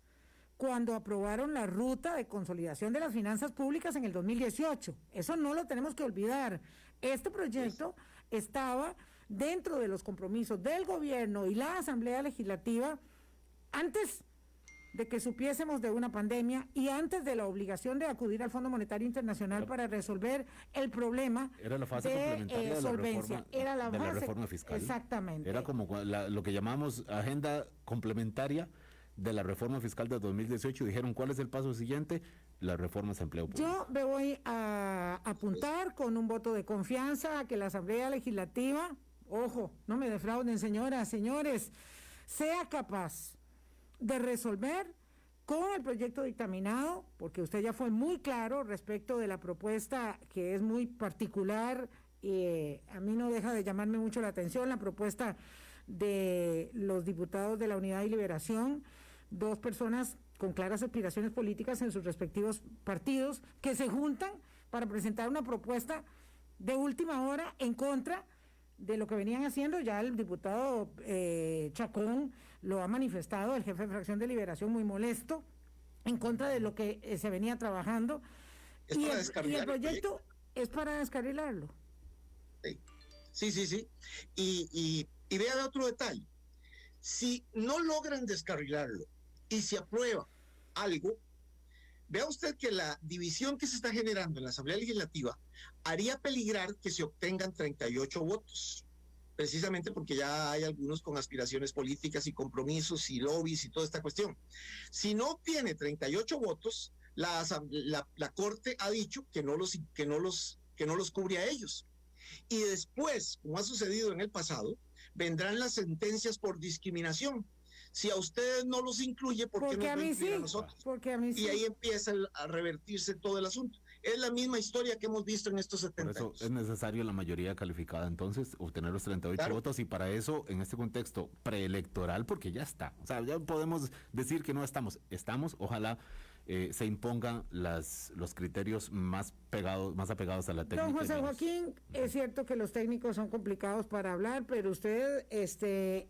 cuando aprobaron la ruta de consolidación de las finanzas públicas en el 2018. Eso no lo tenemos que olvidar. Este proyecto estaba dentro de los compromisos del gobierno y la Asamblea Legislativa antes de que supiésemos de una pandemia y antes de la obligación de acudir al Fondo Monetario Internacional para resolver el problema. Era la fase complementaria de solvencia. Era la reforma fiscal. Exactamente. Era como lo que llamamos agenda complementaria de la reforma fiscal de 2018. Dijeron, ¿cuál es el paso siguiente? Las reformas de empleo público. Yo me voy a apuntar con un voto de confianza a que la Asamblea Legislativa, ojo, no me defrauden, señoras, señores, sea capaz de resolver con el proyecto dictaminado, porque usted ya fue muy claro respecto de la propuesta que es muy particular, a mí no deja de llamarme mucho la atención, la propuesta de los diputados de la Unidad y Liberación, dos personas con claras aspiraciones políticas en sus respectivos partidos, que se juntan para presentar una propuesta de última hora en contra de lo que venían haciendo. Ya el diputado Chacón lo ha manifestado, el jefe de fracción de Liberación, muy molesto, en contra de lo que se venía trabajando. Y el proyecto es para descarrilarlo. Sí. Y vea otro detalle. Si no logran descarrilarlo y se aprueba algo, vea usted que la división que se está generando en la Asamblea Legislativa haría peligrar que se obtengan 38 votos, precisamente porque ya hay algunos con aspiraciones políticas y compromisos y lobbies y toda esta cuestión. Si no obtiene 38 votos, la Corte ha dicho que no los cubre a ellos. Y después, como ha sucedido en el pasado, vendrán las sentencias por discriminación. Si a ustedes no los incluye, ¿por qué no nos incluye a nosotros? Porque a mí sí. Y ahí empieza a revertirse todo el asunto. Es la misma historia que hemos visto en estos 70 años. Por eso es necesario la mayoría calificada, entonces, obtener los 38 votos, y para eso, en este contexto preelectoral, porque ya está. O sea, ya podemos decir que no estamos. Ojalá se impongan los criterios más apegados a la técnica. Don José Joaquín, es cierto que los técnicos son complicados para hablar, pero usted,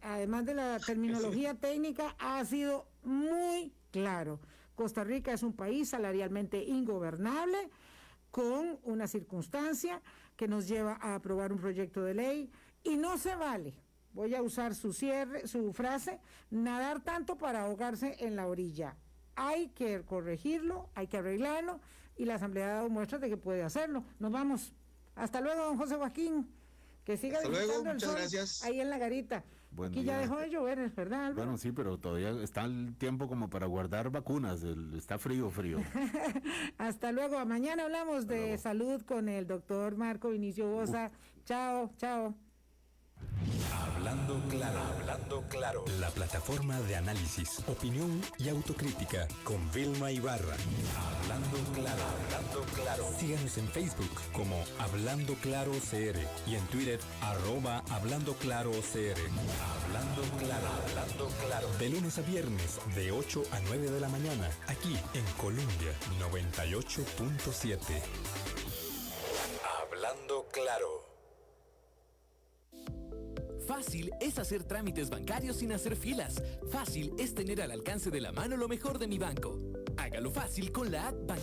además de la terminología técnica, ha sido muy claro. Costa Rica es un país salarialmente ingobernable, con una circunstancia que nos lleva a aprobar un proyecto de ley, y no se vale, voy a usar su frase, nadar tanto para ahogarse en la orilla. Hay que corregirlo, hay que arreglarlo, y la Asamblea ha dado muestras de que puede hacerlo. Nos vamos. Hasta luego, don José Joaquín. Que siga disfrutando el sol ahí en la garita. Aquí ya dejó de llover, ¿verdad, Álvaro? Bueno, sí, pero todavía está el tiempo como para guardar vacunas. Está frío. Hasta luego. Mañana hablamos de salud con el doctor Marco Vinicio Boza. Chao. Hablando claro. La plataforma de análisis, opinión y autocrítica con Vilma Ibarra. Hablando claro. Síganos en Facebook como Hablando Claro CR y en Twitter @Hablando Claro CR. Hablando claro. De lunes a viernes de 8 a 9 de la mañana aquí en Colombia 98.7. Hablando claro. Fácil es hacer trámites bancarios sin hacer filas. Fácil es tener al alcance de la mano lo mejor de mi banco. Hágalo fácil con la app